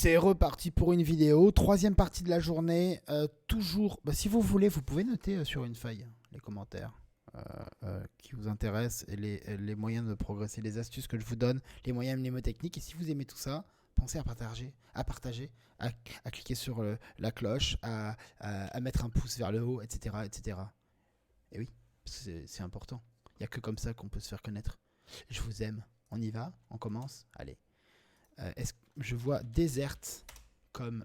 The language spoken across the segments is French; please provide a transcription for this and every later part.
C'est reparti pour une vidéo. Troisième partie de la journée. Toujours, si vous voulez, vous pouvez noter sur une feuille les commentaires qui vous intéressent et les moyens de progresser, les astuces que je vous donne, les moyens mnémotechniques. Et si vous aimez tout ça, pensez à partager, à cliquer sur la cloche, à mettre un pouce vers le haut, etc. etc. Et oui, c'est important. Il n'y a que comme ça qu'on peut se faire connaître. Je vous aime. On y va? On commence? Allez. Je vois Desert comme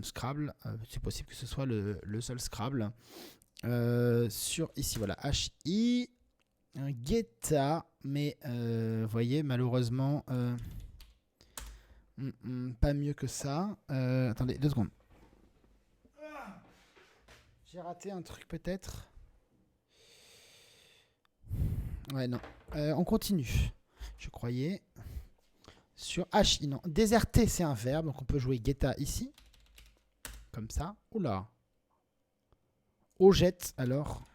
Scrabble. C'est possible que ce soit le seul Scrabble. Sur ici, voilà, HI, Guetta, mais vous voyez, malheureusement, pas mieux que ça. Attendez, 2 secondes. J'ai raté un truc peut-être. Ouais, non. On continue. Je croyais. Sur HI, non. Déserter, c'est un verbe, donc on peut jouer Guetta ici. Comme ça. Oula. Ojette, alors.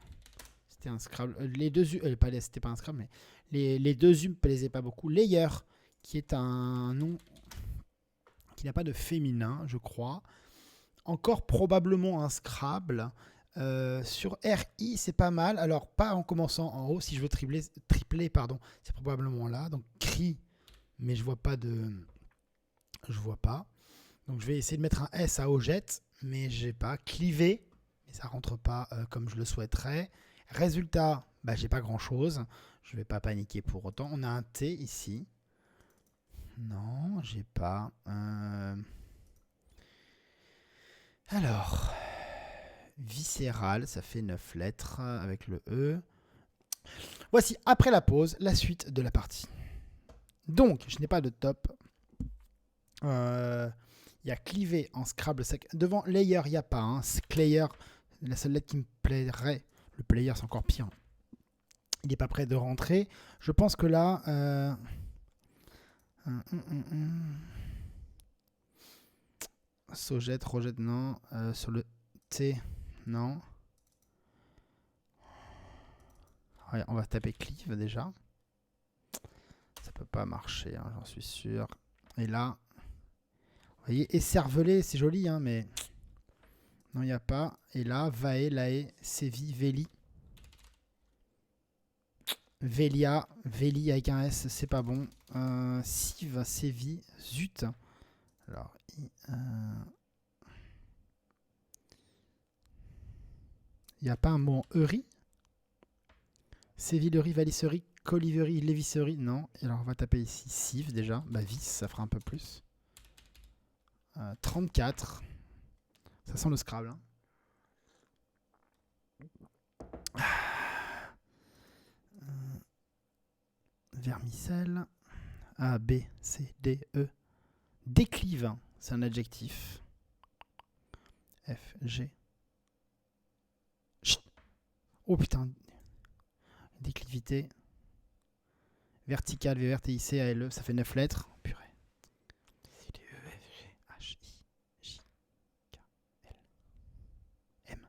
C'était un Scrabble. Les deux c'était pas un Scrabble, mais les deux me plaisaient pas beaucoup. Layer, qui est un nom qui n'a pas de féminin, je crois. Encore probablement un Scrabble. Sur RI, c'est pas mal. Alors, pas en commençant en haut. Si je veux tripler, pardon, c'est probablement là. Donc, cri, mais je vois pas de. Je vois pas. Donc, je vais essayer de mettre un S à Ojette, mais j'ai pas. Cliver, mais ça rentre pas comme je le souhaiterais. Résultat, j'ai pas grand chose. Je vais pas paniquer pour autant. On a un T ici. Non, j'ai pas. Alors, viscéral, ça fait 9 lettres avec le E. Voici, après la pause, la suite de la partie. Donc, je n'ai pas de top. Il y a clivé en Scrabble sec. Devant layer, il n'y a pas. Hein. Clayer, la seule lettre qui me plairait. Le player, c'est encore pire. Il n'est pas prêt de rentrer. Je pense que là... Sojette, Rojette, non. Sur le T, non. Ouais, on va taper cleave déjà. Ça peut pas marcher, hein, j'en suis sûr. Et là, vous voyez, écervelé, c'est joli, hein, mais non, il n'y a pas. Et là, Vae, Lae, Sévi, Véli. Vélia, Véli avec un S, c'est pas bon. Siv, Sévi, Zut. Alors, il n'y a pas un mot en Eury. Sévillerie, Valisserie, Coliverie, Lévisserie, non. Et alors on va taper ici Siv déjà. Vis, ça fera un peu plus. 34. Ça sent le Scrabble. Hein. Vermicelle. A, B, C, D, E. Déclive, c'est un adjectif. F, G. Chut. Oh putain. Déclivité. Verticale, VRTIC, ALE, ça fait 9 lettres. Purée. C, D, E, F, G, H, I, J, K, L, M,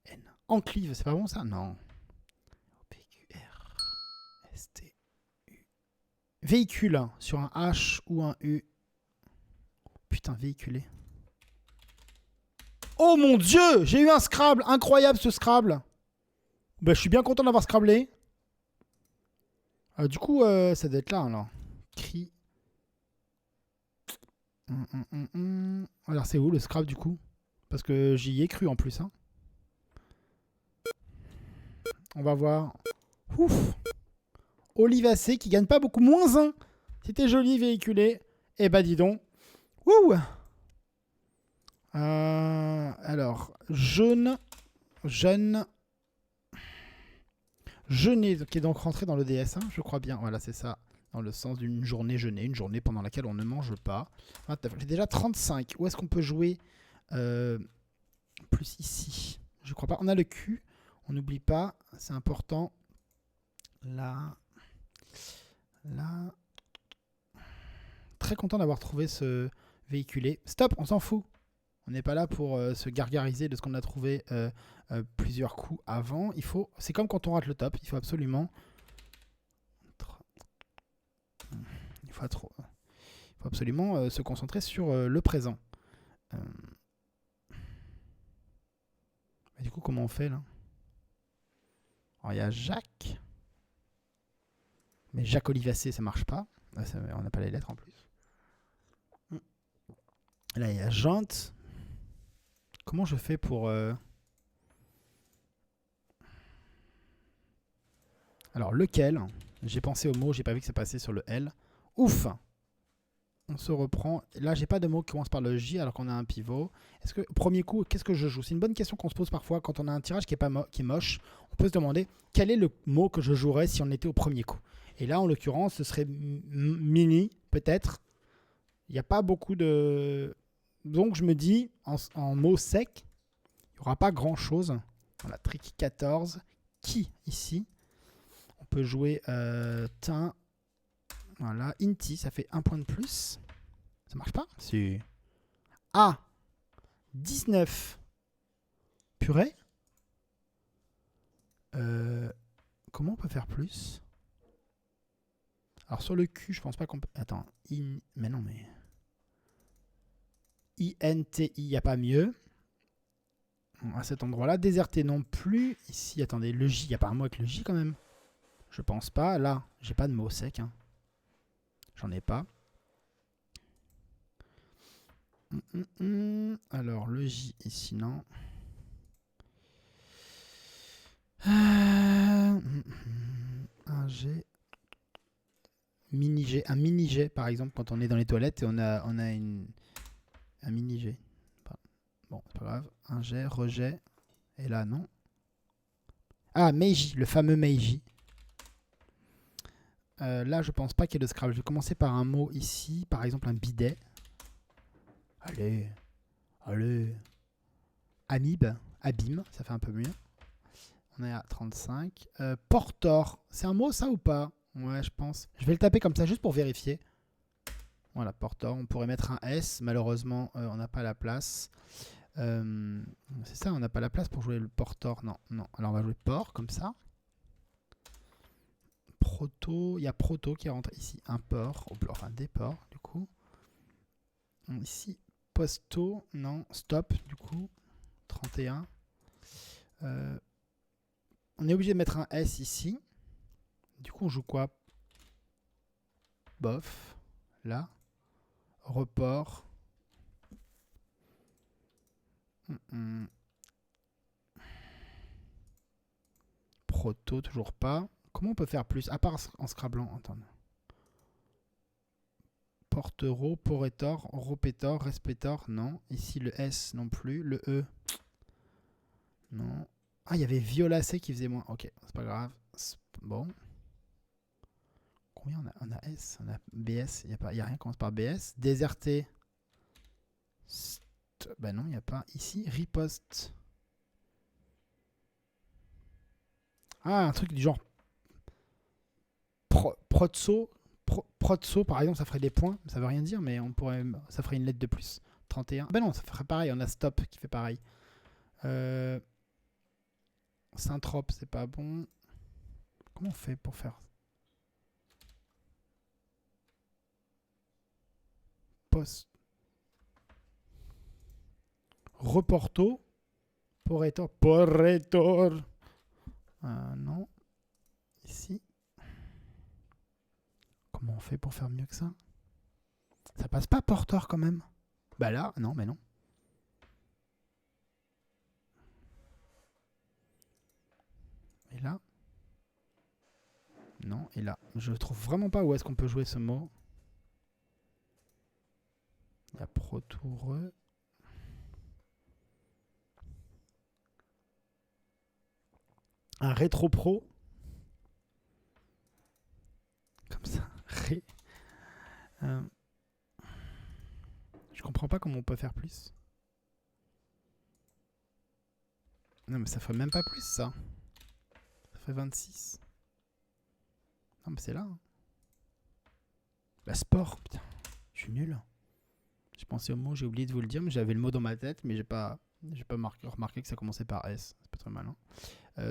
N. Enclive, c'est pas bon ça? Non. O, P, Q, R, S, T, U. Véhicule, sur un H ou un U. Putain, véhiculé. Oh mon dieu! J'ai eu un Scrabble! Incroyable ce Scrabble! Je suis bien content d'avoir Scrabblé. Du coup, ça doit être là, alors. Cri. Alors, c'est où le Scrabble, du coup? Parce que j'y ai cru, en plus. Hein. On va voir. Ouf! Olivacé, qui gagne pas beaucoup. Moins 1. C'était joli, véhiculé. Eh ben, dis donc. Wouh! Alors, jeune. Jeûner, qui est donc rentré dans le DS, hein, je crois bien. Voilà, c'est ça. Dans le sens d'une journée jeûnée, une journée pendant laquelle on ne mange pas. J'ai déjà 35. Où est-ce qu'on peut jouer plus ici? Je crois pas. On a le Q. On n'oublie pas. C'est important. Là. Là. Très content d'avoir trouvé ce véhiculé. Stop, on s'en fout. On n'est pas là pour se gargariser de ce qu'on a trouvé plusieurs coups avant. C'est comme quand on rate le top. Il faut absolument... Il faut absolument se concentrer sur le présent. Du coup, comment on fait là? Alors, il y a Jacques. Mais Jacques Olivacé, ça marche pas. Ah, ça, on n'a pas les lettres en plus. Là, il y a Jante. Comment je fais pour... Alors, lequel? J'ai pensé au mot, j'ai pas vu que ça passait sur le L. Ouf! On se reprend. Là, j'ai pas de mot qui commence par le J alors qu'on a un pivot. Est-ce que, premier coup, qu'est-ce que je joue? C'est une bonne question qu'on se pose parfois quand on a un tirage qui est moche. On peut se demander quel est le mot que je jouerais si on était au premier coup. Et là, en l'occurrence, ce serait mini, peut-être. Il n'y a pas beaucoup de... Donc, je me dis, en mots secs, il n'y aura pas grand-chose. Voilà, trick 14. Qui, ici? On peut jouer tin. Voilà, inti, ça fait un point de plus. Ça marche pas? Si. Ah, 19. Purée. Comment on peut faire plus? Alors sur le Q, je pense pas qu'on peut... Attends, mais non, mais... INTI, il n'y a pas mieux. À cet endroit-là. Déserté non plus. Ici, attendez, le J, il n'y a pas un mot avec le J quand même. Je pense pas. Là, j'ai pas de mot sec. Hein. J'en ai pas. Alors, le J ici, non. Un G. Mini-G. Un mini-G, par exemple, quand on est dans les toilettes et on a un mini-G. Bon, c'est pas grave. Un G, rejet. Et là, non. Ah, Meiji, le fameux Meiji. Là, je pense pas qu'il y ait de Scrabble. Je vais commencer par un mot ici. Par exemple, un bidet. Allez. Allez. Amibe. Abîme. Ça fait un peu mieux. On est à 35. Portor. C'est un mot, ça, ou pas? Ouais, je pense. Je vais le taper comme ça, juste pour vérifier. Voilà, Portor. On pourrait mettre un S. Malheureusement, on n'a pas la place. C'est ça, on n'a pas la place pour jouer le Portor. Non, non. Alors, on va jouer Port, comme ça. Proto, il y a Proto qui rentre ici, un port, enfin des ports du coup. Ici, Posto, non, Stop du coup, 31. On est obligé de mettre un S ici. Du coup, on joue quoi? Bof, là. Report. Proto, toujours pas. Comment on peut faire plus? À part en scrablant. Attends. Portero, Poretor, Ropetor, Respetor, non. Ici le S non plus. Le E, non. Ah, il y avait Violacé qui faisait moins. Ok, c'est pas grave. Bon. Combien on a S? On a BS. Il n'y a rien qui commence par BS. Déserté. Ben non, il n'y a pas. Ici, riposte. Ah, un truc du genre Protso. Protso, par exemple, ça ferait des points. Ça veut rien dire, mais ça ferait une lettre de plus. 31. Ben non, ça ferait pareil. On a Stop qui fait pareil. Synthrope, c'est pas bon. Comment on fait pour faire? Post. Reporto. Poretor. Poretor. Non. Ici. Comment on fait pour faire mieux que ça? Ça passe pas Portor quand même? Bah là, non, mais non. Et là? Non, et là. Je trouve vraiment pas où est-ce qu'on peut jouer ce mot. Il y a Protoureux. Un rétro-pro. Comme ça. Je comprends pas comment on peut faire plus. Non, mais ça ferait même pas plus, ça. Ça ferait 26. Non, mais c'est là. Hein. Bah, sport. Putain, je suis nul. J'ai pensé au mot, j'ai oublié de vous le dire, mais j'avais le mot dans ma tête, mais j'ai pas remarqué que ça commençait par S. C'est pas très malin.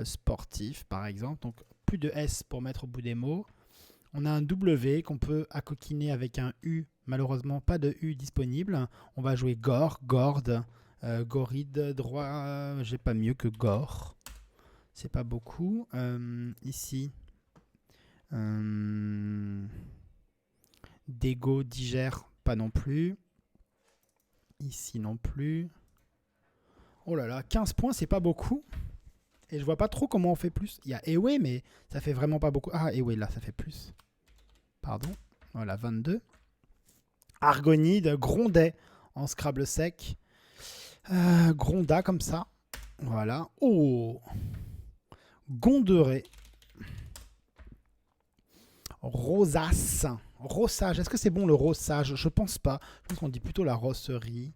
Sportif, par exemple. Donc, plus de S pour mettre au bout des mots. On a un W qu'on peut accoquiner avec un U. Malheureusement, pas de U disponible. On va jouer Gore, Gorde, Goride, droit. J'ai pas mieux que Gore. C'est pas beaucoup. Ici. Dégo, digère, pas non plus. Ici non plus. Oh là là, 15 points, c'est pas beaucoup. Et je vois pas trop comment on fait plus. Il y a Ewe, mais ça fait vraiment pas beaucoup. Ah, Ewe, là, ça fait plus. Pardon. Voilà, 22. Argonide, Grondet en Scrabble sec. Gronda, comme ça. Voilà. Oh, Gonderet. Rosace. Rossage. Est-ce que c'est bon le rossage? Je pense pas. Je pense qu'on dit plutôt la rosserie.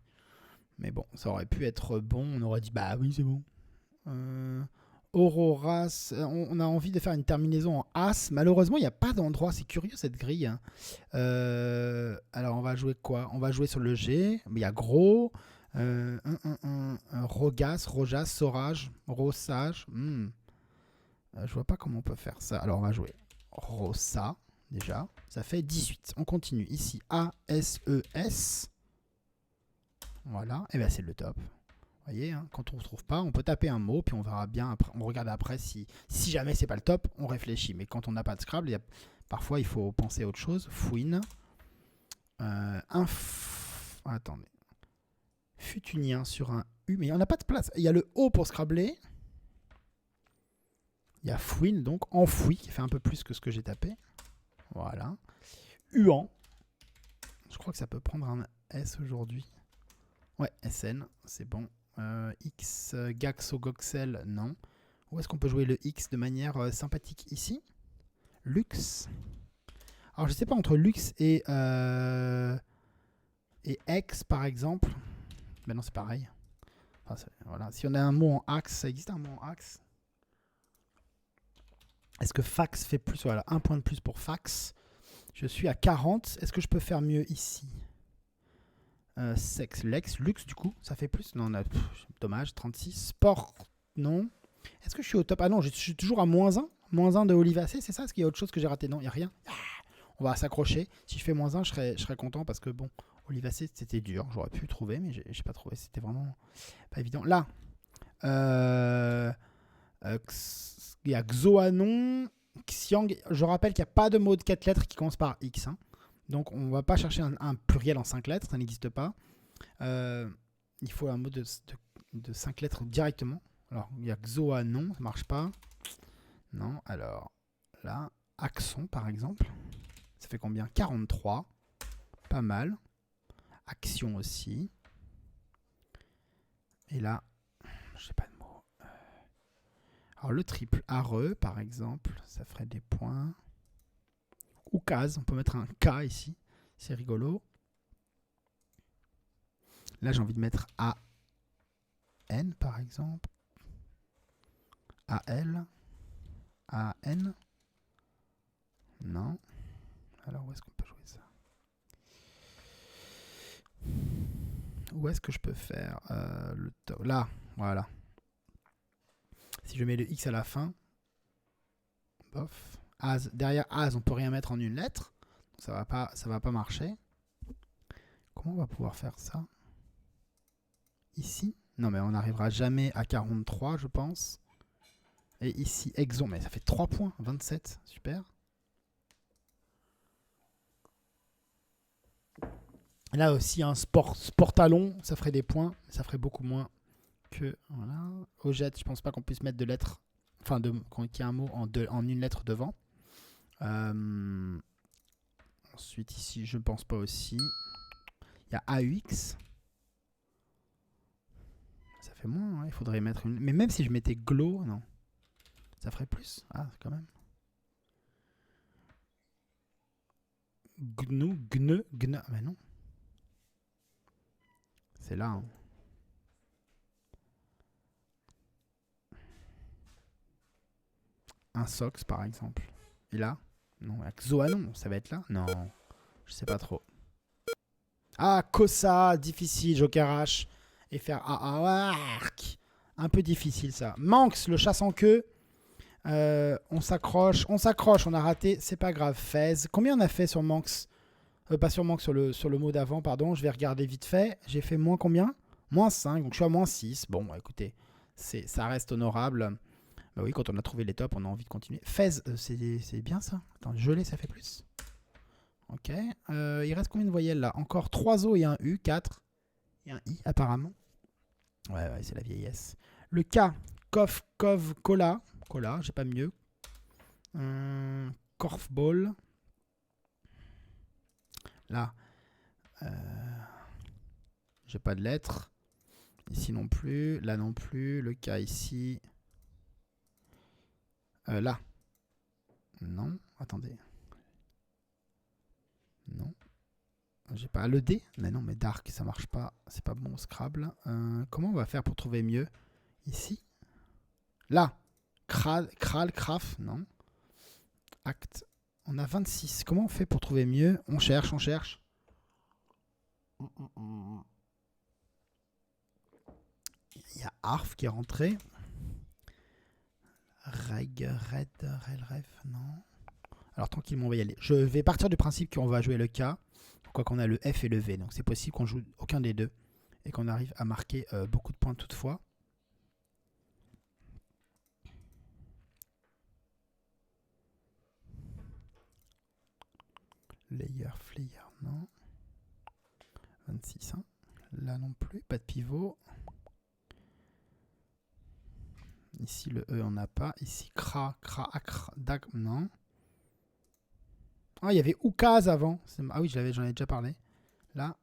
Mais bon, ça aurait pu être bon. On aurait dit, bah oui, c'est bon. Auroras. On a envie de faire une terminaison en as. Malheureusement, il n'y a pas d'endroit. C'est curieux cette grille. Hein. Alors, on va jouer quoi? On va jouer sur le G. Il y a gros. Rogas, Rojas, Saurage, Rossage. Je vois pas comment on peut faire ça. Alors, on va jouer Rossa. Déjà, ça fait 18. On continue ici. A, S, E, S. Voilà. Et bien, c'est le top. Vous voyez, hein, quand on ne trouve pas, on peut taper un mot, puis on verra bien. Après, on regarde après si jamais c'est pas le top, on réfléchit. Mais quand on n'a pas de Scrabble, parfois il faut penser à autre chose. Fouine. Attendez. Futunien sur un U, mais il n'y en a pas de place. Il y a le O pour Scrabbler. Il y a fouine, donc enfoui, qui fait un peu plus que ce que j'ai tapé. Voilà. Uan. Je crois que ça peut prendre un S aujourd'hui. Ouais, SN, c'est bon. X, Gaxo, Goxel, non. Où est-ce qu'on peut jouer le X de manière sympathique ici? Lux. Alors, je sais pas, entre Lux et X, par exemple. Ben non, c'est pareil. Enfin, voilà. Si on a un mot en axe, ça existe un mot en axe? Est-ce que fax fait plus? Voilà, un point de plus pour fax. Je suis à 40. Est-ce que je peux faire mieux ici? Sexe, Lex, Lux, du coup, ça fait plus? Non, dommage, 36. Sport, non. Est-ce que je suis au top? Ah non, je suis toujours à moins 1. Moins 1 de Olivacé, c'est ça? Est-ce qu'il y a autre chose que j'ai raté? Non, il n'y a rien. On va s'accrocher. Si je fais moins 1, je serais content parce que, bon, Olivacé, c'était dur. J'aurais pu trouver, mais j'ai pas trouvé. C'était vraiment pas évident. Là, il y a Xoanon, Xiang. Je rappelle qu'il n'y a pas de mot de 4 lettres qui commence par X. Hein. Donc, on ne va pas chercher un pluriel en 5 lettres, ça n'existe pas. Il faut un mot de 5 lettres directement. Alors, il y a Xoanon, ça ne marche pas. Non, alors, là, Axon, par exemple. Ça fait combien? 43. Pas mal. Action aussi. Et là, je sais pas de mots. Alors, le triple Are, par exemple, ça ferait des points. Ou case, on peut mettre un K ici, c'est rigolo. Là, j'ai envie de mettre A-N, par exemple. A-L. A-N. Non. Alors, où est-ce qu'on peut jouer ça? Où est-ce que je peux faire là, voilà. Si je mets le X à la fin, bof. As, derrière As, on peut rien mettre en une lettre. Ça va pas marcher. Comment on va pouvoir faire ça? Ici? Non, mais on n'arrivera jamais à 43, je pense. Et ici, Exon, mais ça fait 3 points. 27, super. Là aussi, un sport-talon, ça ferait des points. Ça ferait beaucoup moins que... Voilà. Ojette, je pense pas qu'on puisse mettre de lettres. Enfin, qu'il y ait un mot en une lettre devant. Ensuite, ici, je ne pense pas aussi. Il y a AUX. Ça fait moins, hein. Il faudrait mettre une... Mais même si je mettais Glow, non. Ça ferait plus. Ah, quand même. Gnu, Gne, Gna. Mais non. C'est là, hein. Un Sox, par exemple. Et là? Non, Xoanon, ça va être là? Non, je sais pas trop. Ah, Kosa, difficile, Joker H. Et faire un peu difficile ça. Manx, le chat sans queue. On s'accroche, on a raté, c'est pas grave. Fez. Combien on a fait sur Manx? Pas sur Manx, sur le mot d'avant, pardon. Je vais regarder vite fait. J'ai fait moins combien? Moins 5, donc je suis à moins 6. Bon, bah, écoutez, ça reste honorable. Bah oui, quand on a trouvé les tops, on a envie de continuer. Fez, c'est bien ça. Attends, gelé, ça fait plus. Ok. Il reste combien de voyelles là? Encore 3 O et un U, 4. Et un I, apparemment. Ouais, c'est la vieillesse. Le K, coff, cov, cola. Cola, j'ai pas mieux. Korfball. Là, j'ai pas de lettres. Ici non plus. Là non plus. Le K ici. Là. Non. Attendez. Non. J'ai pas le D. Mais non, mais Dark, ça marche pas. C'est pas bon au Scrabble. Comment on va faire pour trouver mieux? Ici. Là. Kral, Kraf. Non. Acte. On a 26. Comment on fait pour trouver mieux? On cherche, on cherche. Il y a Arf qui est rentré. Reg, Red, Relref, non. Alors tranquillement, on va y aller. Je vais partir du principe qu'on va jouer le K. Quoi qu'on a le F et le V. Donc c'est possible qu'on joue aucun des deux. Et qu'on arrive à marquer beaucoup de points toutefois. Layer, Flyer, non. 26, hein. Là non plus, pas de pivot. Ici le E, on n'a pas. Ici, Kra, Acre, Dag, non. Ah, il y avait Oukaz avant. Ah oui, j'en ai déjà parlé. Là.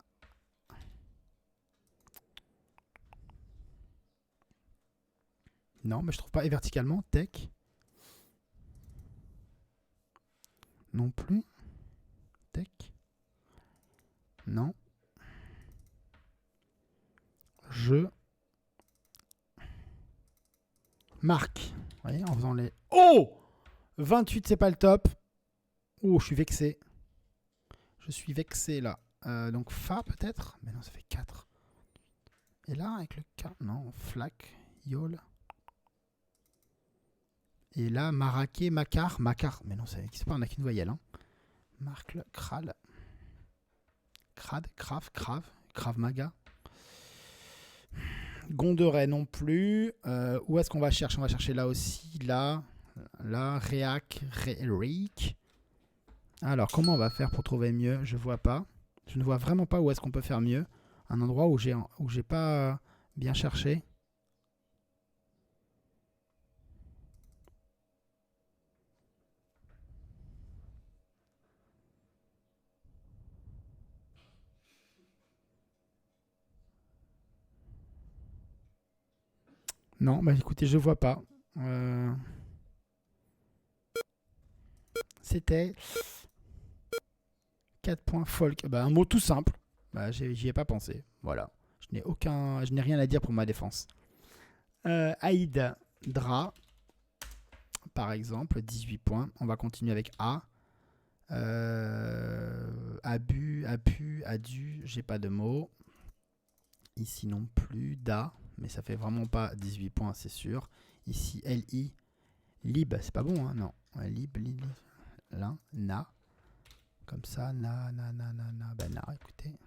Non, mais je trouve pas. Et verticalement, Tech. Non plus. Tech. Non. Je. Marque. Vous voyez, en faisant les... Oh 28, c'est pas le top. Oh, je suis vexé. Je suis vexé, là. Donc, Fa, peut-être. Mais non, ça fait 4. Et là, avec le K. Non, Flac. Yol. Et là, Maraké, Macar. Mais non, c'est pas, on n'a qu'une voyelle. Hein. Marcle, Kral. Crad, Krav Maga. Gonderet non plus. Où est-ce qu'on va chercher? On va chercher là aussi. Là, Réac, Réic. Alors, comment on va faire pour trouver mieux? Je vois pas. Je ne vois vraiment pas où est-ce qu'on peut faire mieux. Un endroit où j'ai pas bien cherché. Non, bah écoutez, je vois pas. C'était 4 points folk. Bah, un mot tout simple. Bah, j'y ai pas pensé. Voilà. Je n'ai rien à dire pour ma défense. Aïd Dra, par exemple, 18 points. On va continuer avec A. Abu, Adu, j'ai pas de mots. Ici non plus. Da, mais ça fait vraiment pas 18 points, c'est sûr. Ici, Li. Lib, c'est pas bon, hein, non. Lib. Là, Na. Comme ça, na. Ben, na, écoutez.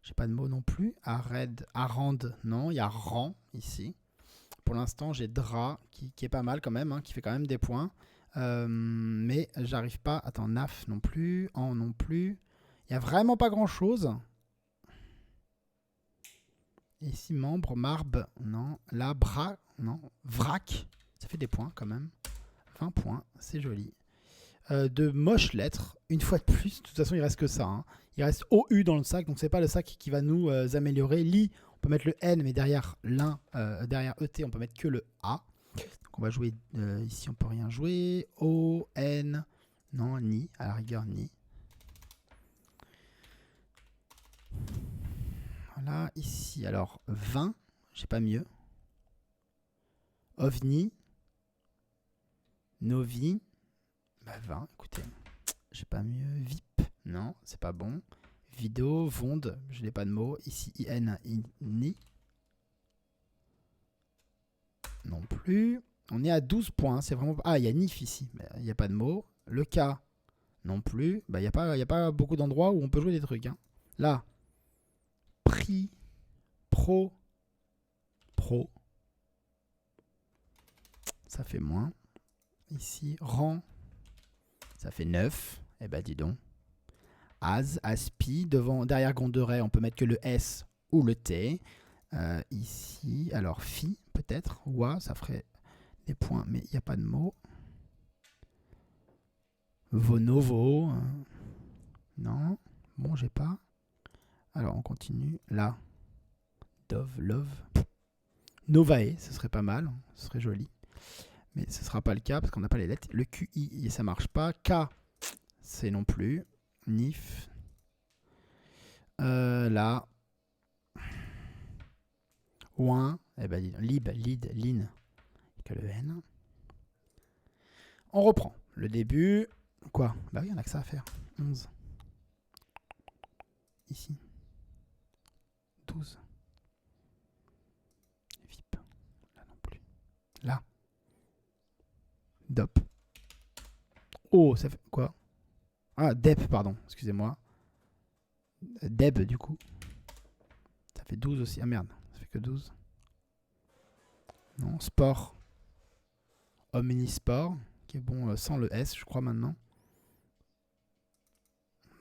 J'ai pas de mots non plus. Arand, non. Il y a Ran ici. Pour l'instant, j'ai Dra qui est pas mal quand même, hein, qui fait quand même des points. Mais j'arrive pas. Attends, Naf non plus. En non plus. Il n'y a vraiment pas grand chose. Ici, membre, Marbe, non. Là, Bra, non. Vrac, ça fait des points quand même. 20 points, c'est joli. De moches lettres, une fois de plus. De toute façon, il reste que ça. Hein. Il reste OU dans le sac, donc c'est pas le sac qui va nous améliorer. Li, on peut mettre le N, mais derrière derrière ET, on peut mettre que le A. Donc on va jouer ici, on peut rien jouer. O, N, non, Ni, à la rigueur, Ni. Voilà, ici, alors 20, j'ai pas mieux. OVNI, Novi, bah 20, écoutez, j'ai pas mieux. VIP, non, c'est pas bon. Vidéo, Vonde, je n'ai pas de mots. Ici, IN, INI. Non plus. On est à 12 points. C'est vraiment... Ah, il y a NIF ici. Il n'y a pas de mot. Le K non plus. Bah, il n'y a pas beaucoup d'endroits où on peut jouer des trucs. Hein. Là. Prix. Pro. Pro. Ça fait moins. Ici. Rang. Ça fait 9. Eh ben, dis donc. As. Aspi. Derrière Gondoré, on peut mettre que le S ou le T. Ici. Alors, Phi, peut-être. Wa, ça ferait des points, mais il n'y a pas de mot. Vonovo. Non. Bon, j'ai pas. Alors, on continue. Là. Dove, love. Novae, ce serait pas mal. Ce serait joli. Mais ce sera pas le cas parce qu'on n'a pas les lettres. Le QI, ça marche pas. K, c'est non plus. Nif. Là. Ouin. Eh ben, lib, lead, lin. Que le N. On reprend. Le début. Quoi? Bah oui, on a que ça à faire. 11. Ici. 12. VIP. Là non plus. Là. Dop. Oh, ça fait quoi? Ah, Dep, pardon. Excusez-moi. Deb, du coup. Ça fait 12 aussi. Ah merde, ça fait que 12. Non, sport. Omnisport. Qui est bon sans le S, je crois, maintenant.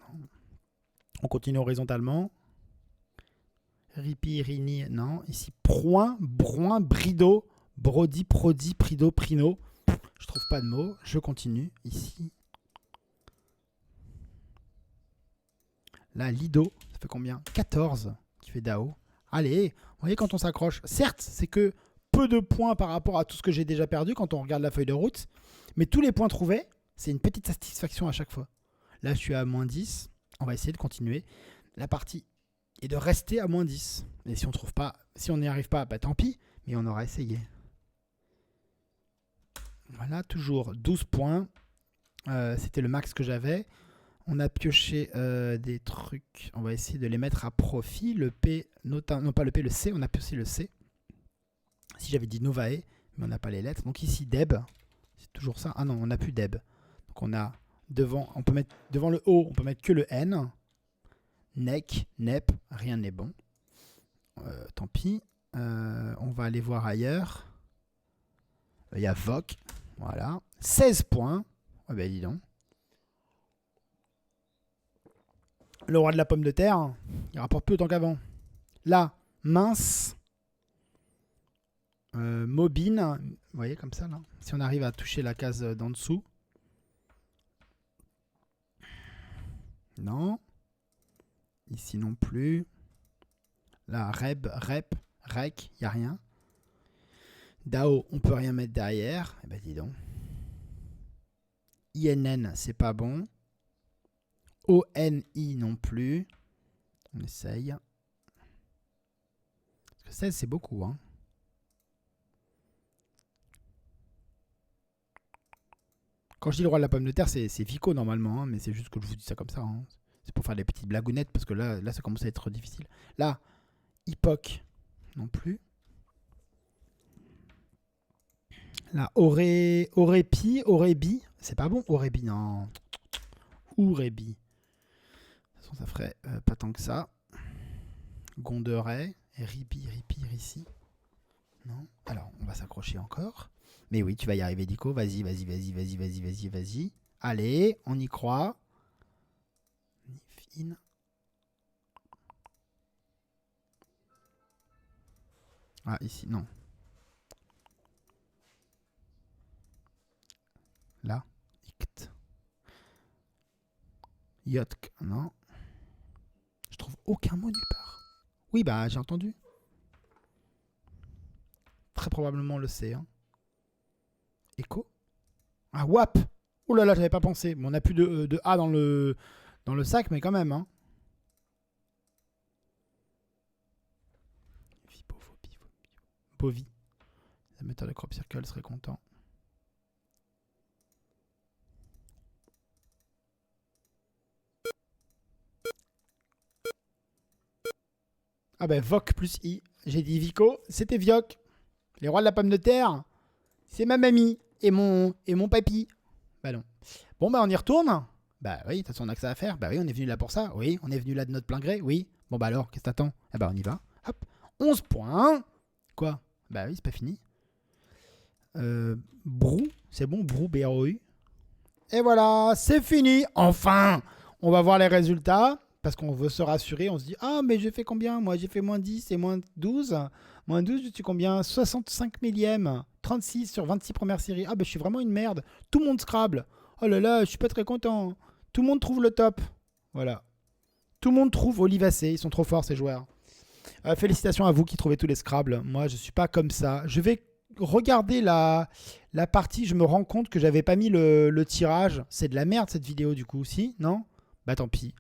Non. On continue horizontalement. Ripi, Rini, non. Ici, Proin, Broin, Brido, Brody, Prodi, Prido, Prino. Je trouve pas de mots. Je continue. Ici. Là, Lido, ça fait combien? 14 qui fait Dao. Allez, vous voyez quand on s'accroche. Certes, c'est que peu de points par rapport à tout ce que j'ai déjà perdu quand on regarde la feuille de route. Mais tous les points trouvés, c'est une petite satisfaction à chaque fois. Là, je suis à moins 10. On va essayer de continuer la partie et de rester à moins 10. Et si on trouve pas, si on n'y arrive pas, bah tant pis, mais on aura essayé. Voilà, toujours 12 points. C'était le max que j'avais. On a pioché des trucs. On va essayer de les mettre à profit. Le P, non pas le P, le C. On a pioché le C. Si j'avais dit Novae, mais on n'a pas les lettres. Donc ici, Deb. C'est toujours ça. Ah non, on n'a plus Deb. Donc on a devant, on peut mettre devant le O, on peut mettre que le N. Nec, Nep, rien n'est bon. Tant pis. On va aller voir ailleurs. Il y a Voc. Voilà. 16 points. Ah ben dis donc. Le roi de la pomme de terre, il rapporte plus autant qu'avant. Là, mince. Mobine. Vous voyez comme ça là. Si on arrive à toucher la case d'en dessous. Non. Ici non plus. Là, Reb, Rep, Rec, il n'y a rien. Dao, on peut rien mettre derrière. Eh ben dis donc. INN, c'est pas bon. ONI non plus. On essaye. Parce que 16, c'est beaucoup. Hein. Quand je dis le roi de la pomme de terre, c'est Vico normalement. Hein, mais c'est juste que je vous dis ça comme ça. Hein. C'est pour faire des petites blagounettes. Parce que là, ça commence à être difficile. Là, Hippoc non plus. Là, Aurépi, Aurébi. C'est pas bon, Aurébi, non. Ourébi. De toute façon, ça ferait pas tant que ça. Gonderet. Ripi, Rissi. Non. Alors, on va s'accrocher encore. Mais oui, tu vas y arriver, Dico. Vas-y, vas-y, vas-y, vas-y, vas-y, vas-y, vas-y. Allez, on y croit. Nifin. Ah, ici, non. Là. Ict. Yotk, non. Je trouve aucun mot nulle part. Oui, bah, j'ai entendu. Très probablement le C. Hein. Echo. Ah, WAP. Oh là là, j'avais pas pensé. Bon, on n'a plus de A dans le sac, mais quand même. Hein. Bovi. L'émetteur de crop circle serait content. Ah ben Voc plus I. J'ai dit Vico, c'était Vioc. Les rois de la pomme de terre. C'est ma mamie et mon papy. Bah non. Bon, bah on y retourne. Bah oui, de toute façon, on a que ça à faire. Bah oui, on est venu là pour ça. Oui, on est venu là de notre plein gré. Oui. Bon, bah alors, qu'est-ce que t'attends? Ah bah on y va. Hop. 11 points. Quoi? Bah oui, c'est pas fini. Brou. C'est bon, Brou, B-R-O-U. Et voilà, c'est fini. Enfin, on va voir les résultats. Parce qu'on veut se rassurer. On se dit, ah, mais j'ai fait combien? Moi, j'ai fait moins 10 et moins 12. Moins 12, je suis combien? 65 millième. 36 sur 26 premières séries. Ah, ben je suis vraiment une merde. Tout le monde Scrabble. Oh là là, je suis pas très content. Tout le monde trouve le top. Voilà. Tout le monde trouve Olivacé. Ils sont trop forts, ces joueurs. Félicitations à vous qui trouvez tous les Scrabble. Moi, je suis pas comme ça. Je vais regarder la partie. Je me rends compte que j'avais pas mis le tirage. C'est de la merde, cette vidéo, du coup. Si? Non? Bah, tant pis.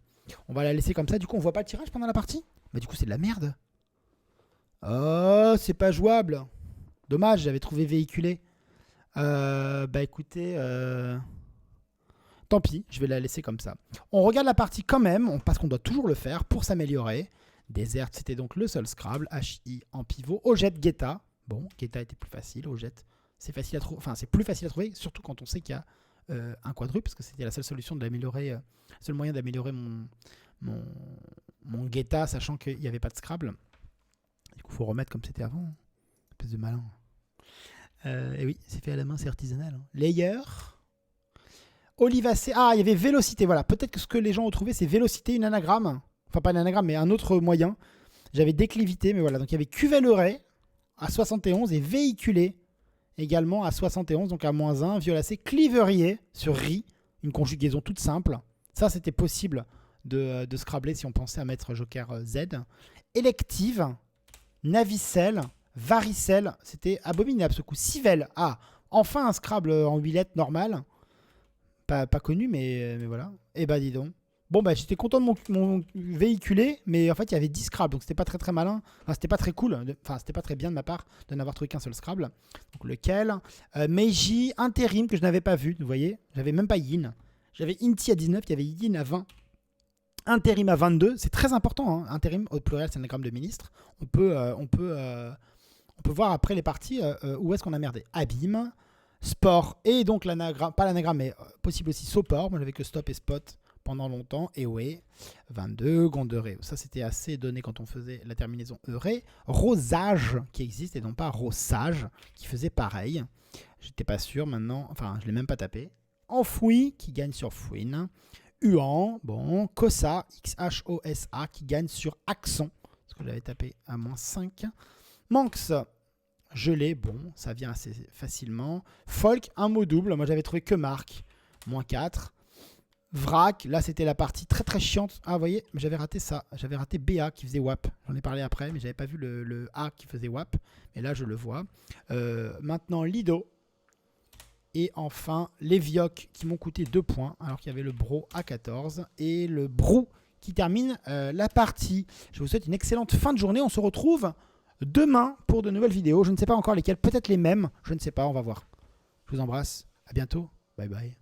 On va la laisser comme ça. Du coup, on voit pas le tirage pendant la partie? Bah, du coup, c'est de la merde. Oh, c'est pas jouable. Dommage, j'avais trouvé véhiculé. Bah écoutez, tant pis, je vais la laisser comme ça. On regarde la partie quand même, parce qu'on doit toujours le faire pour s'améliorer. Desert, c'était donc le seul Scrabble. HI en pivot. Ojet, Guetta. Bon, Guetta était plus facile. Ojet, c'est facile à trouver. Enfin, c'est plus facile à trouver, surtout quand on sait qu'il y a un quadruple, parce que c'était la seule solution d'améliorer, seul moyen d'améliorer mon Guetta, sachant qu'il n'y avait pas de Scrabble. Du coup, il faut remettre comme c'était avant. Espèce de malin. Et oui, c'est fait à la main, c'est artisanal. Hein. Layer. Olivacé. Ah, il y avait Vélocité. Voilà, peut-être que ce que les gens ont trouvé, c'est Vélocité, une anagramme. Enfin, pas une anagramme, mais un autre moyen. J'avais Déclivité, mais voilà. Donc, il y avait Cuveleret à 71 et Véhiculé également à 71, donc à -1. Violacé. Cliverier sur Ri, une conjugaison toute simple. Ça, c'était possible de scrabbler si on pensait à mettre Joker Z. Élective. Navicelle. Varicelle, c'était abominable ce coup. Civelle, ah, enfin un Scrabble en 8 lettres normal. Pas connu, mais voilà. Et bah dis donc. Bon bah j'étais content de mon véhiculé, mais en fait il y avait 10 Scrabble, donc c'était pas très malin. Enfin c'était pas très cool, enfin c'était pas très bien de ma part de n'avoir trouvé qu'un seul Scrabble. Donc lequel? Meiji, Intérim que je n'avais pas vu, vous voyez. J'avais même pas Yin. J'avais Inti à 19, il y avait Yin à 20. Intérim à 22, c'est très important. Hein. Intérim au pluriel c'est un anagramme de ministre. On peut voir après les parties où est-ce qu'on a merdé. Abîme, sport et donc l'anagramme, pas l'anagramme, mais possible aussi Sopor. Moi j'avais que stop et spot pendant longtemps. Et ouais, 22, Gondoré. Ça c'était assez donné quand on faisait la terminaison euré. Rosage qui existe et non pas Rosage qui faisait pareil. J'étais pas sûr maintenant, enfin je l'ai même pas tapé. Enfoui qui gagne sur Fouine. Huan, bon, Kosa, X-H-O-S-A qui gagne sur Accent. Parce que j'avais tapé à -5. Manx, gelé, bon, ça vient assez facilement. Folk, un mot double. Moi, j'avais trouvé que Marc, -4. Vrac, là, c'était la partie très très chiante. Ah, vous voyez, j'avais raté ça. J'avais raté BA qui faisait WAP. J'en ai parlé après, mais j'avais pas vu le A qui faisait WAP. Mais là, je le vois. Maintenant, Lido. Et enfin, les Vioc qui m'ont coûté 2 points, alors qu'il y avait le Bro à 14. Et le Brou qui termine la partie. Je vous souhaite une excellente fin de journée. On se retrouve demain pour de nouvelles vidéos. Je ne sais pas encore lesquelles, peut-être les mêmes. Je ne sais pas, on va voir. Je vous embrasse. À bientôt. Bye bye.